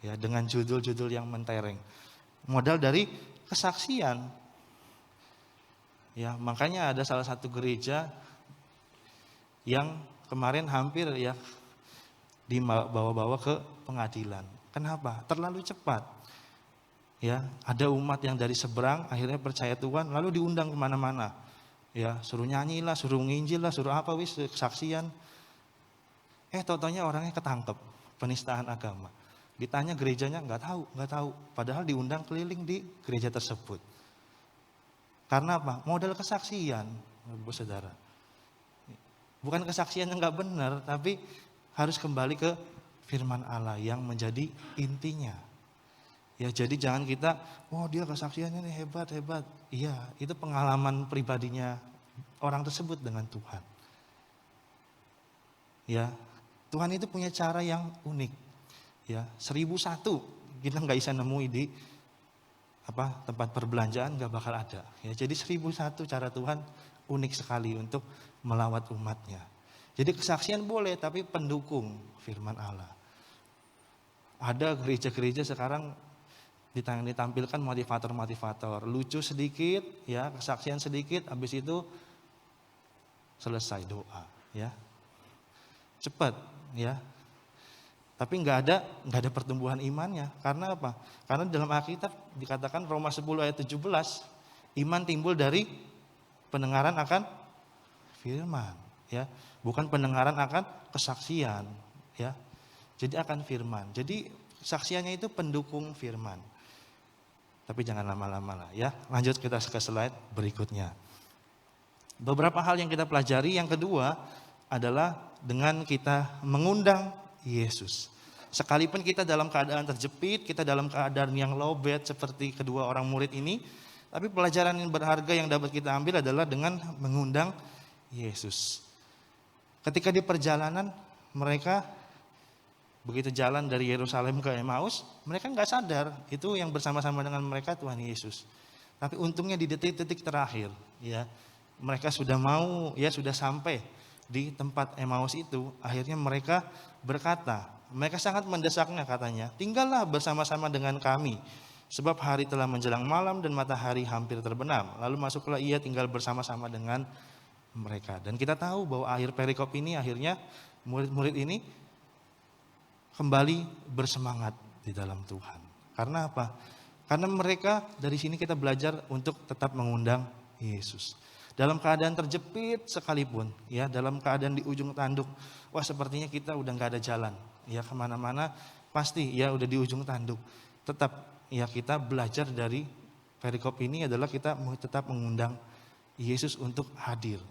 Ya, dengan judul-judul yang mentereng. Modal dari kesaksian. Ya, makanya ada salah satu gereja yang kemarin hampir ya dibawa-bawa ke pengadilan. Kenapa? Terlalu cepat. Ya, ada umat yang dari seberang akhirnya percaya Tuhan, lalu diundang kemana-mana. Ya, suruh nyanyi lah, suruh nginjil lah, suruh apa wis kesaksian. Totonya orangnya ketangkep, penistaan agama. Ditanya gerejanya nggak tahu. Padahal diundang keliling di gereja tersebut. Karena apa? Modal kesaksian, Ibu Saudara. Bukan kesaksian yang nggak benar, tapi harus kembali ke firman Allah yang menjadi intinya. Ya, jadi jangan kita, dia kesaksiannya nih hebat. Iya, itu pengalaman pribadinya orang tersebut dengan Tuhan. Ya, Tuhan itu punya cara yang unik. Ya, 1001 kita nggak bisa nemui di tempat perbelanjaan, nggak bakal ada. Ya, jadi 1001 cara Tuhan unik sekali untuk melawat umatnya. Jadi kesaksian boleh, tapi pendukung firman Allah. Ada gereja-gereja sekarang ditampilkan motivator-motivator, lucu sedikit, ya kesaksian sedikit, habis itu selesai doa, ya cepat, ya. Tapi nggak ada pertumbuhan imannya. Karena apa? Karena dalam Alkitab dikatakan Roma 10 ayat 17, iman timbul dari pendengaran akan firman. ya. Bukan pendengaran akan kesaksian, ya. Jadi akan firman. Jadi kesaksiannya itu pendukung firman. Tapi jangan lama-lama lah ya. Lanjut kita ke slide berikutnya. Beberapa hal yang kita pelajari. Yang kedua adalah dengan kita mengundang Yesus. Sekalipun kita dalam keadaan terjepit, kita dalam keadaan yang lowbat seperti kedua orang murid ini, tapi pelajaran yang berharga yang dapat kita ambil adalah dengan mengundang Yesus. Ketika di perjalanan mereka begitu jalan dari Yerusalem ke Emmaus, mereka nggak sadar itu yang bersama-sama dengan mereka Tuhan Yesus. Tapi untungnya di detik-detik terakhir, ya mereka sudah mau, ya sudah sampai di tempat Emmaus itu. Akhirnya mereka berkata, mereka sangat mendesaknya katanya, tinggallah bersama-sama dengan kami, sebab hari telah menjelang malam dan matahari hampir terbenam. Lalu masuklah ia tinggal bersama-sama dengan mereka. Dan kita tahu bahwa akhir perikop ini akhirnya murid-murid ini kembali bersemangat di dalam Tuhan. Karena apa? Karena mereka dari sini kita belajar untuk tetap mengundang Yesus. Dalam keadaan terjepit sekalipun, ya dalam keadaan di ujung tanduk, wah sepertinya kita udah nggak ada jalan, ya kemana-mana pasti ya udah di ujung tanduk. Tetap ya kita belajar dari perikop ini adalah kita tetap mengundang Yesus untuk hadir.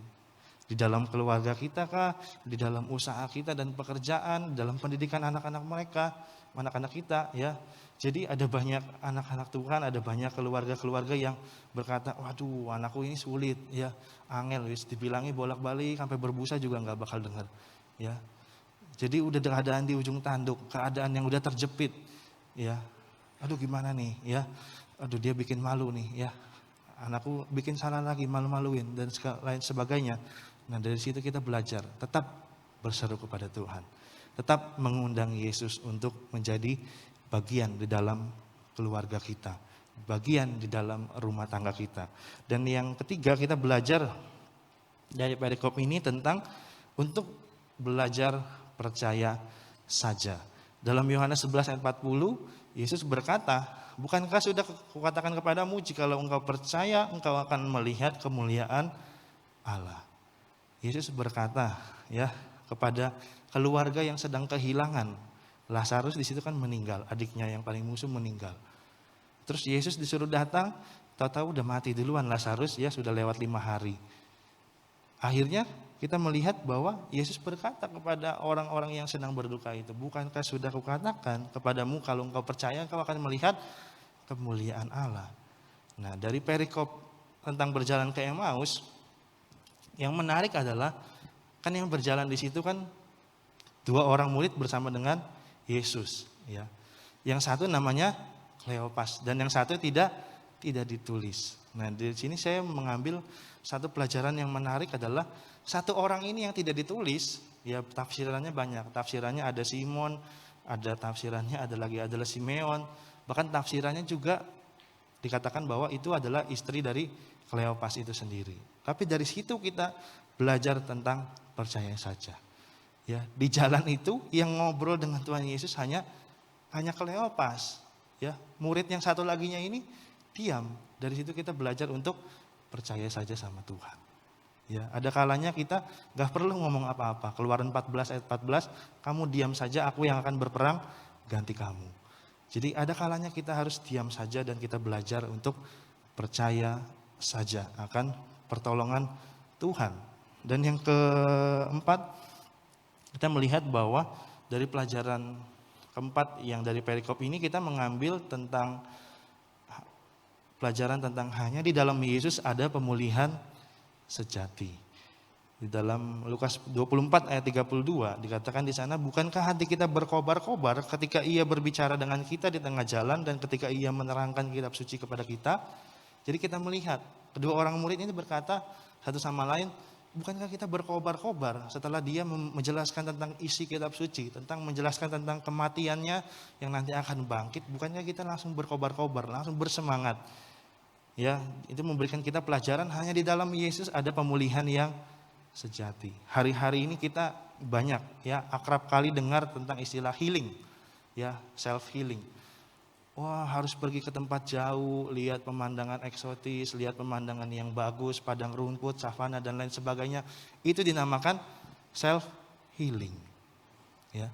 Di dalam keluarga kita kah, di dalam usaha kita dan pekerjaan, dalam pendidikan anak-anak mereka, anak-anak kita ya. Jadi ada banyak anak-anak Tuhan, ada banyak keluarga-keluarga yang berkata, waduh anakku ini sulit ya, angel wis dibilangi bolak-balik sampai berbusa juga nggak bakal dengar ya. Jadi udah keadaan di ujung tanduk, keadaan yang udah terjepit ya. Aduh gimana nih ya, aduh dia bikin malu nih ya. Anakku bikin salah lagi, malu-maluin dan lain sebagainya. Nah dari situ kita belajar tetap berseru kepada Tuhan. Tetap mengundang Yesus untuk menjadi bagian di dalam keluarga kita. Bagian di dalam rumah tangga kita. Dan yang ketiga kita belajar dari perikop ini tentang untuk belajar percaya saja. Dalam Yohanes 11 ayat 40 Yesus berkata, bukankah sudah kukatakan kepadamu jikalau engkau percaya engkau akan melihat kemuliaan Allah. Yesus berkata ya kepada keluarga yang sedang kehilangan. Lazarus di situ kan meninggal, adiknya yang paling musuh meninggal. Terus Yesus disuruh datang, tahu-tahu udah mati duluan Lazarus ya sudah lewat 5 hari. Akhirnya kita melihat bahwa Yesus berkata kepada orang-orang yang sedang berduka itu, bukankah sudah kukatakan kepadamu kalau engkau percaya engkau akan melihat kemuliaan Allah. Nah dari perikop tentang berjalan ke Emmaus, yang menarik adalah kan yang berjalan di situ kan 2 orang murid bersama dengan Yesus ya. Yang satu namanya Kleopas dan yang satu tidak ditulis. Nah, di sini saya mengambil satu pelajaran yang menarik adalah satu orang ini yang tidak ditulis, ya tafsirannya banyak. Tafsirannya ada Simon, ada tafsirannya adalah Simeon, bahkan tafsirannya juga dikatakan bahwa itu adalah istri dari Kleopas itu sendiri. Tapi dari situ kita belajar tentang percaya saja. Ya, di jalan itu yang ngobrol dengan Tuhan Yesus hanya Kleopas. Ya, murid yang satu laginya ini diam. Dari situ kita belajar untuk percaya saja sama Tuhan. Ya, ada kalanya kita gak perlu ngomong apa-apa. Keluaran 14 ayat 14, kamu diam saja, aku yang akan berperang ganti kamu. Jadi ada kalanya kita harus diam saja dan kita belajar untuk percaya saja akan pertolongan Tuhan. Dan yang keempat, kita melihat bahwa dari pelajaran keempat yang dari perikop ini kita mengambil tentang pelajaran tentang hanya di dalam Yesus ada pemulihan sejati. Di dalam Lukas 24 ayat 32 dikatakan di sana, bukankah hati kita berkobar-kobar ketika ia berbicara dengan kita di tengah jalan dan ketika ia menerangkan kitab suci kepada kita. Jadi kita melihat kedua orang murid ini berkata satu sama lain, bukankah kita berkobar-kobar setelah dia menjelaskan tentang isi kitab suci, tentang menjelaskan tentang kematiannya yang nanti akan bangkit, bukankah kita langsung berkobar-kobar, langsung bersemangat. Ya, itu memberikan kita pelajaran hanya di dalam Yesus ada pemulihan yang sejati. Hari-hari ini kita banyak ya akrab kali dengar tentang istilah healing, ya self healing. wah harus pergi ke tempat jauh, lihat pemandangan eksotis, lihat pemandangan yang bagus, padang rumput, savana dan lain sebagainya. Itu dinamakan self healing. Ya.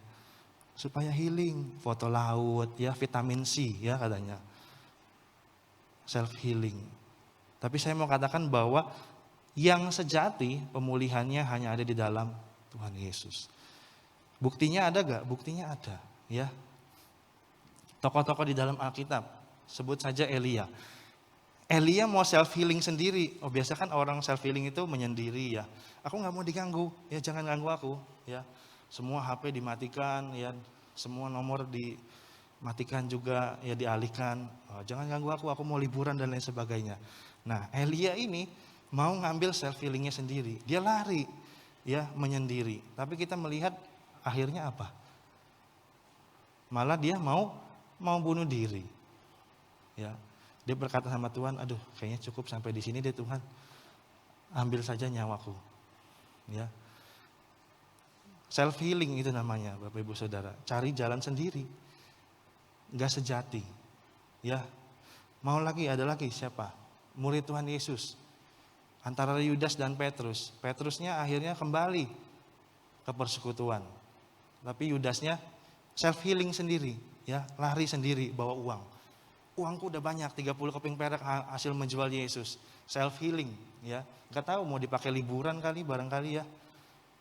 Supaya healing, foto laut, ya, vitamin C ya katanya. Self healing. Tapi saya mau katakan bahwa yang sejati pemulihannya hanya ada di dalam Tuhan Yesus. Buktinya ada gak? Buktinya ada, ya. Tokoh-tokoh di dalam Alkitab, sebut saja Elia. Elia mau self healing sendiri. Oh, biasa kan orang self healing itu menyendiri ya. Aku nggak mau diganggu, ya jangan ganggu aku, ya. Semua HP dimatikan, ya. Semua nomor dimatikan juga, ya dialihkan. Oh, jangan ganggu aku mau liburan dan lain sebagainya. Nah, Elia ini mau ngambil self healingnya sendiri. Dia lari, ya menyendiri. Tapi kita melihat akhirnya apa? Malah dia mau bunuh diri. Ya. Dia berkata sama Tuhan, aduh kayaknya cukup sampai di sini deh Tuhan. Ambil saja nyawaku. Ya. Self healing itu namanya Bapak Ibu Saudara. Cari jalan sendiri. Gak sejati. Ya. Mau lagi, ada lagi siapa? Murid Tuhan Yesus. Antara Yudas dan Petrus. Petrusnya akhirnya kembali ke persekutuan. Tapi Yudasnya self healing sendiri, ya, lari sendiri bawa uang. Uangku udah banyak, 30 keping perak hasil menjual Yesus. Self healing, ya. Gak tahu mau dipakai liburan kali, barangkali ya.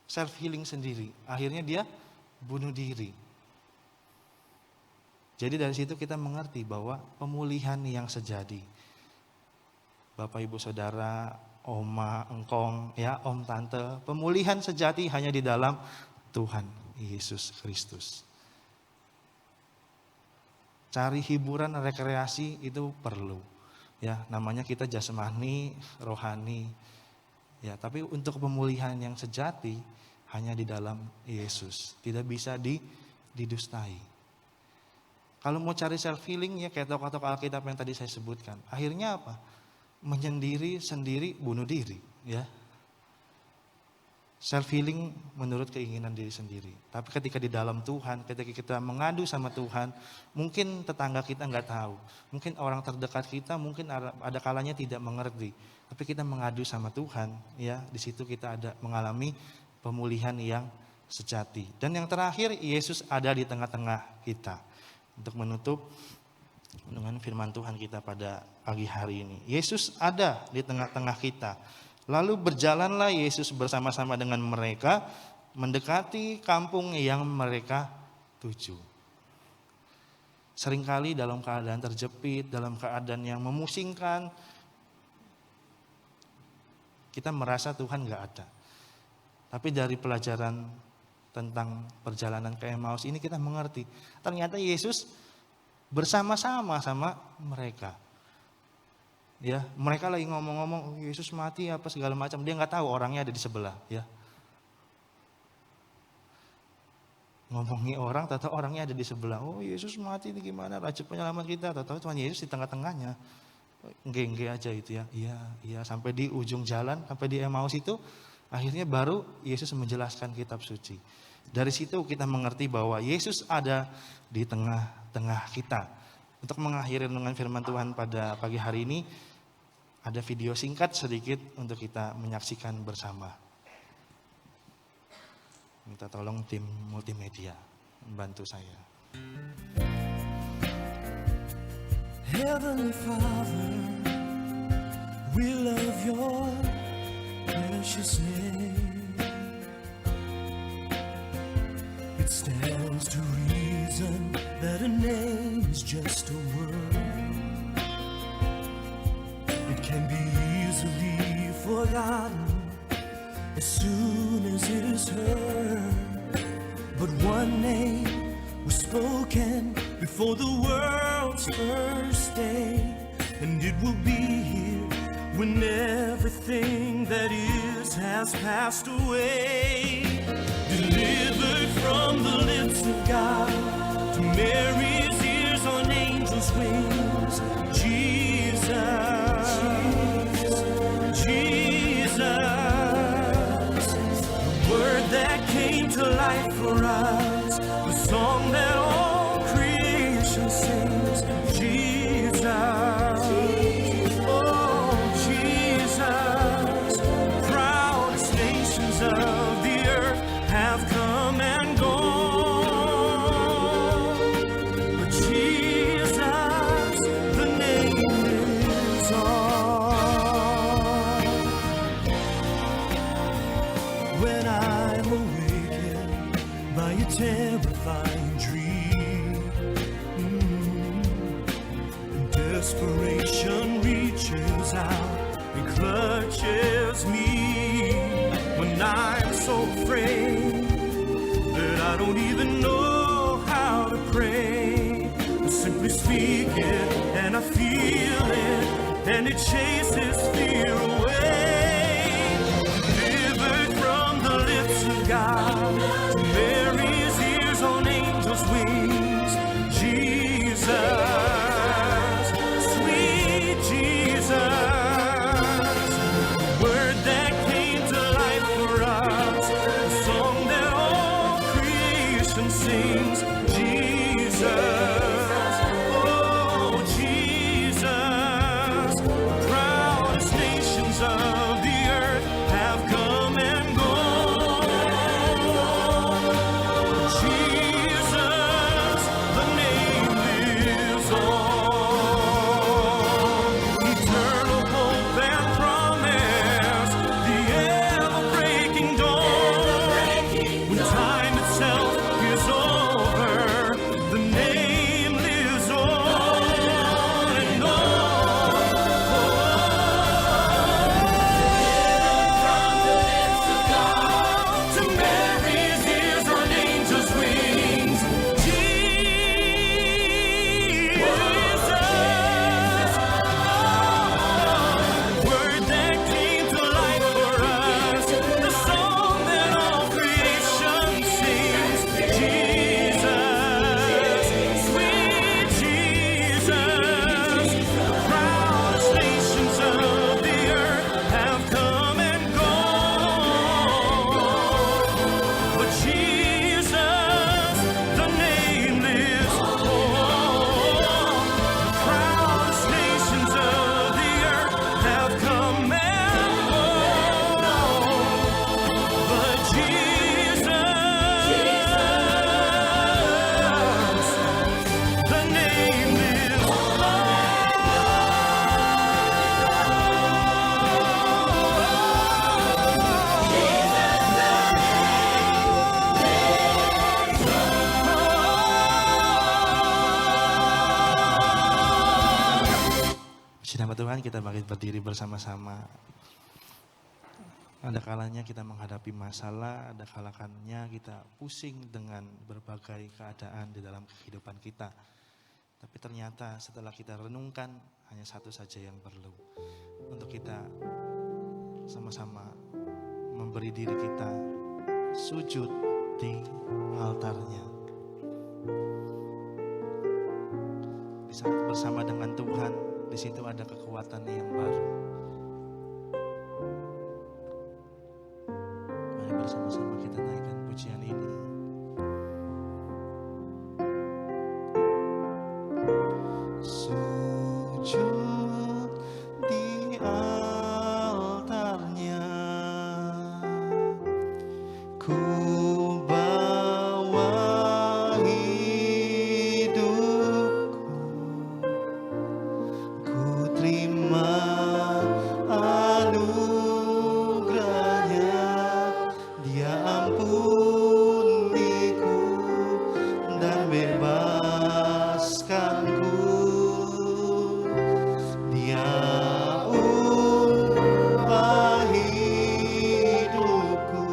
Self healing sendiri. Akhirnya dia bunuh diri. Jadi dari situ kita mengerti bahwa pemulihan yang sejati. Bapak Ibu Saudara, oma, engkong, ya, om, tante, pemulihan sejati hanya di dalam Tuhan Yesus Kristus. Cari hiburan, rekreasi itu perlu. Ya, namanya kita jasmani, rohani. Ya, tapi untuk pemulihan yang sejati hanya di dalam Yesus. Tidak bisa didustai. Kalau mau cari self healing ya kayak tokoh-tokoh Alkitab yang tadi saya sebutkan. Akhirnya apa? Menyendiri sendiri bunuh diri, ya. Self healing menurut keinginan diri sendiri. Tapi ketika di dalam Tuhan, ketika kita mengadu sama Tuhan, mungkin tetangga kita nggak tahu, mungkin orang terdekat kita mungkin ada kalanya tidak mengerti. Tapi kita mengadu sama Tuhan, ya, di situ kita ada mengalami pemulihan yang sejati. Dan yang terakhir, Yesus ada di tengah-tengah kita. Untuk menutup dengan firman Tuhan kita pada pagi hari ini. Yesus ada di tengah-tengah kita. Lalu berjalanlah Yesus bersama-sama dengan mereka mendekati kampung yang mereka tuju. Seringkali dalam keadaan terjepit, dalam keadaan yang memusingkan, kita merasa Tuhan gak ada. Tapi dari pelajaran tentang perjalanan ke Emmaus ini kita mengerti, ternyata Yesus bersama-sama sama mereka. Ya, mereka lagi ngomong-ngomong Yesus mati apa segala macam, dia nggak tahu orangnya ada di sebelah, ya. Ngomongin orang, tahu orangnya ada di sebelah. Oh, Yesus mati ini gimana? Raja penyelamat kita, tahu Tuhan Yesus di tengah-tengahnya. Engge-engge aja itu ya. Iya, sampai di ujung jalan, sampai di Emmaus itu akhirnya baru Yesus menjelaskan kitab suci. Dari situ kita mengerti bahwa Yesus ada di tengah-tengah kita. Untuk mengakhiri renungan firman Tuhan pada pagi hari ini, ada video singkat sedikit untuk kita menyaksikan bersama. Minta tolong tim multimedia membantu saya. Heavenly Father, we love your precious name. It stands to reason that a name is just a word. It can be easily forgotten as soon as it is heard. But one name was spoken before the world's first day, and it will be here when everything that is has passed away. Delivered from the lips of God to Mary's ears on angels' wings, Jesus, the word that came to life for us, the song that all creation sings, nations of the earth have come and gone, but Jesus, the name lives on. When I'm awakened by a terrifying dream, desperation reaches out and clutches me. When I'm so afraid that I don't even know how to pray, I simply speak it and I feel it, and it chases fear away. Delivered from the lips of God, to Mary's ears on angels' wings, Jesus, sweet Jesus, word that came to life for us, a song that all creation sings, Jesus, oh Jesus, the proudest nations of the earth have come and gone. Jesus, the name lives on. Eternal hope and promise, the ever-breaking dawn. When time itself is over, the name lives on and on. To Mary's ears on angels' wings, Jesus, word that came to life for us, the song that all creation sings, Jesus, sweet Jesus, the proudest nations of the earth have come and gone, but Jesus, the name lives on. The proudest nations of the earth have come and gone, but Jesus, the name lives Puji nama Tuhan, kita bangkit berdiri bersama-sama. Ada kalanya kita menghadapi masalah, ada kalanya kita pusing dengan berbagai keadaan di dalam kehidupan kita. Tapi ternyata setelah kita renungkan, hanya satu saja yang perlu. Untuk kita sama-sama memberi diri kita sujud di altarnya. Di saat bersama dengan Tuhan, di situ ada kekuatan yang baru. Mari bersama-sama kita naikkan pujian ini. Sujud di altarnya, ku bawa hidupku, ku terima anugerahnya. Dia ampuniku dan bebaskanku. Dia ubah hidupku.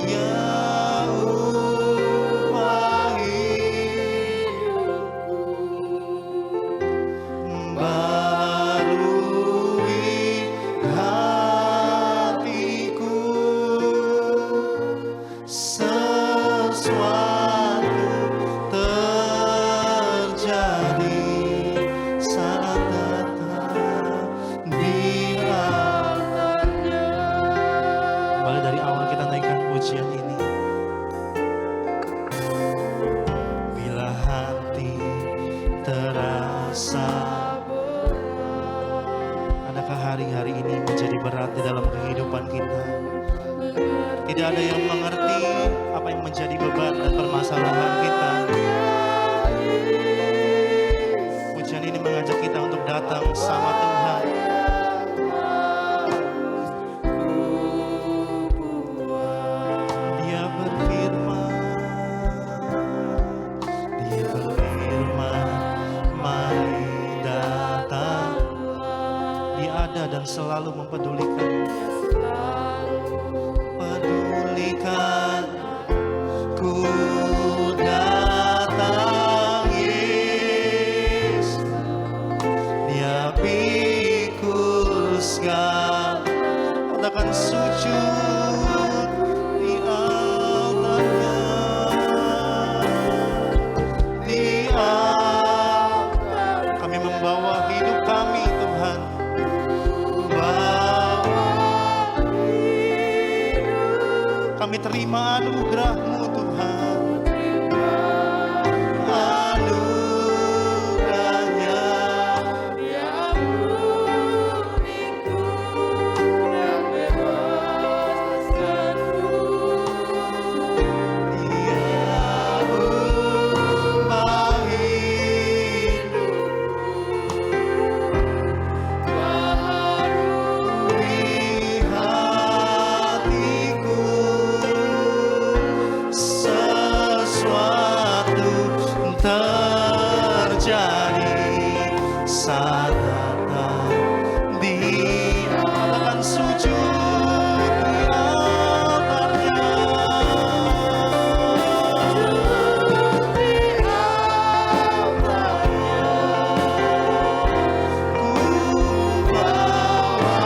Dia upah hidupku, barui hatiku, sesuatu terjadi saat datang di altarnya. Kembali dari awal kita naikkan pujian ini. Bila hati terasa berat, adakah hari-hari ini menjadi berat di dalam kehidupan kita? Tidak ada yang mengerti apa yang menjadi beban dan permasalahan kita. Pujian ini mengajak kita untuk datang sama Tuhan. Dia berfirman, mari datang. Dia ada dan selalu mempedulikan. Pedulikan, ku datang Yesus. Dia pikul segala, katakan sujud di altarnya. Di altar kami membawa hidup kami Tuhan. Kami terima anugerah-Mu Tuhan. Anugerahnya Dia murniku dan bebaskanku. Dia upah hidupku, barui hatiku, sesuatu terjadi saat datang di altar, sujud di altarnya. Ku bawa.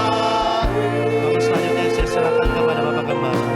Lalu selanjutnya saya serahkan kepada Bapak Gembala.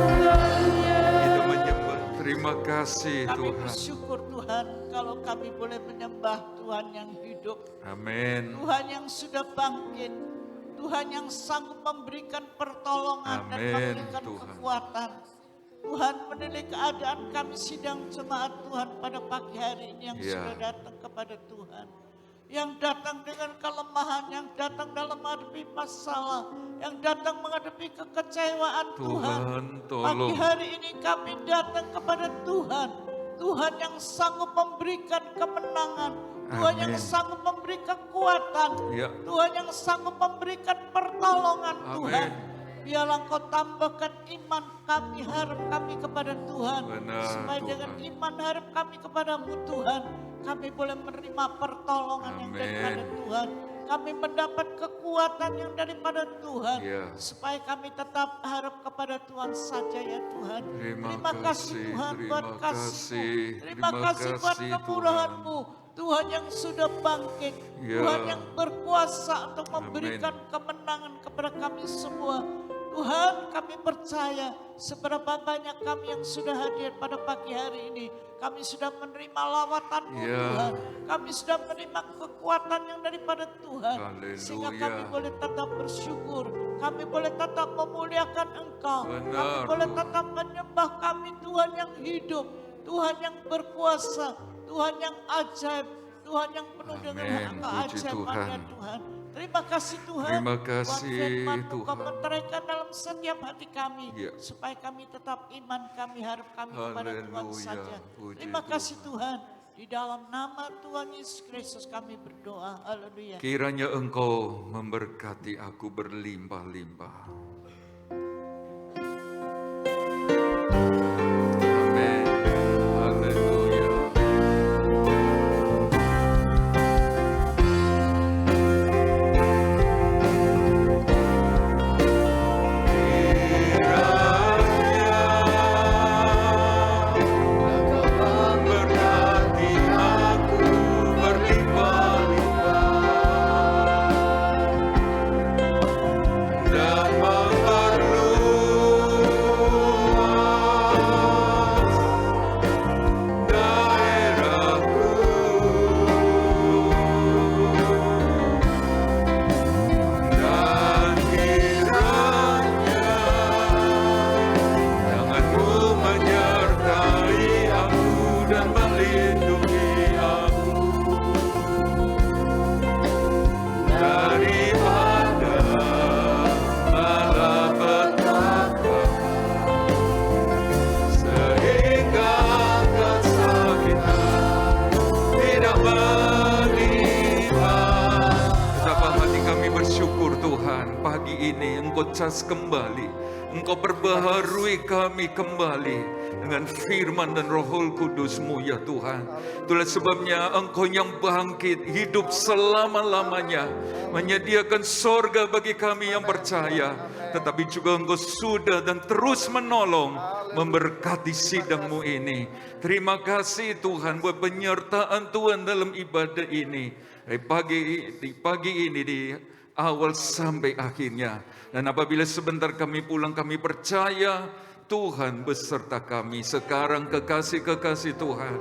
Kita menyembah. Terima kasih Kami Tuhan. bersyukur Tuhan kalau kami boleh menyembah Tuhan yang hidup, Amin. Tuhan yang sudah bangkit, Tuhan yang sanggup memberikan pertolongan dan Amin, memberikan Tuhan. kekuatan. Tuhan menilai keadaan kami sidang jemaat Tuhan pada pagi hari ini yang Ya. sudah datang kepada Tuhan. Yang datang dengan kelemahan, yang datang dalam menghadapi masalah, yang datang menghadapi kekecewaan Tuhan. Tuhan Pagi tolong. hari ini kami datang kepada Tuhan. Tuhan yang sanggup memberikan kemenangan. Tuhan yang Amin. sanggup memberi kekuatan. Ya. Tuhan yang sanggup memberikan pertolongan Tuhan. Amin. Biarlah Engkau tambahkan iman kami, harap kami kepada Tuhan. Benar, Supaya Tuhan. dengan iman harap kami kepadamu Tuhan, kami boleh menerima pertolongan yang Amin. daripada Tuhan. Kami mendapat kekuatan yang daripada Tuhan. Ya. Supaya kami tetap harap kepada Tuhan saja ya Tuhan. Terima kasih kasih, Tuhan buat terima kasih-Mu. kasih, Terima terima kasih buat kasih, kemurahan-Mu. Tuhan yang sudah bangkit. Ya. Tuhan yang berkuasa untuk memberikan kemenangan kepada kami semua. Tuhan, kami percaya seberapa banyak kami yang sudah hadir pada pagi hari ini. Kami sudah menerima lawatan-Mu Ya. Tuhan. Kami sudah menerima kekuatan yang daripada Tuhan. Haleluya. Sehingga kami boleh tetap bersyukur. Kami boleh tetap memuliakan Engkau. Kami Benar, boleh Tuhan. tetap menyembah kami Tuhan yang hidup. Tuhan yang berkuasa. Tuhan yang ajaib. Tuhan yang penuh dengan Amin. Puji keajaiban Tuhan. ya Tuhan. Terima kasih Tuhan. Terima Buat kasih, firman-Mu Kau Tuhan. meteraikan dalam setiap hati kami. Ya. Supaya kami tetap iman kami, harap kami kepada Tuhan Haleluya. saja. Puji Terima kasih Tuhan. Tuhan. Di dalam nama Tuhan Yesus Kristus kami berdoa. Haleluya. Kiranya Engkau memberkati aku berlimpah-limpah. Amin. Haleluya. Memberkati aku berlimpah-limpah dan memperluas daerahku, dan kiranya tangan-Mu menyertai aku dan melindungi aku daripada malapetaka, sehingga kesakitan tidak menimpa. Betapa hati kami bersyukur Tuhan, pagi ini Engkau cas kembali, Engkau perbaharui kami kembali dengan firman dan Roh Kudus-Mu ya Tuhan. Itulah sebabnya Engkau yang bangkit, hidup selama-lamanya, menyediakan sorga bagi kami yang percaya. Tetapi juga Engkau sudah dan terus menolong, memberkati sidang-Mu ini. Terima kasih Tuhan buat penyertaan Tuhan dalam ibadah ini. Di pagi ini, di awal sampai akhirnya. Dan apabila sebentar kami pulang, kami percaya Tuhan beserta kami. Sekarang kekasih-kekasih Tuhan,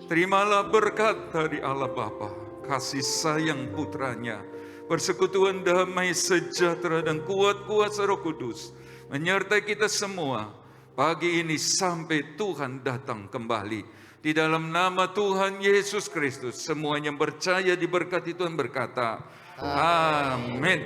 terimalah berkat dari Allah Bapa, kasih sayang putranya, persekutuan damai sejahtera dan kuat kuasa Roh Kudus menyertai kita semua pagi ini sampai Tuhan datang kembali. Di dalam nama Tuhan Yesus Kristus, semua yang percaya diberkati Tuhan berkata, amin.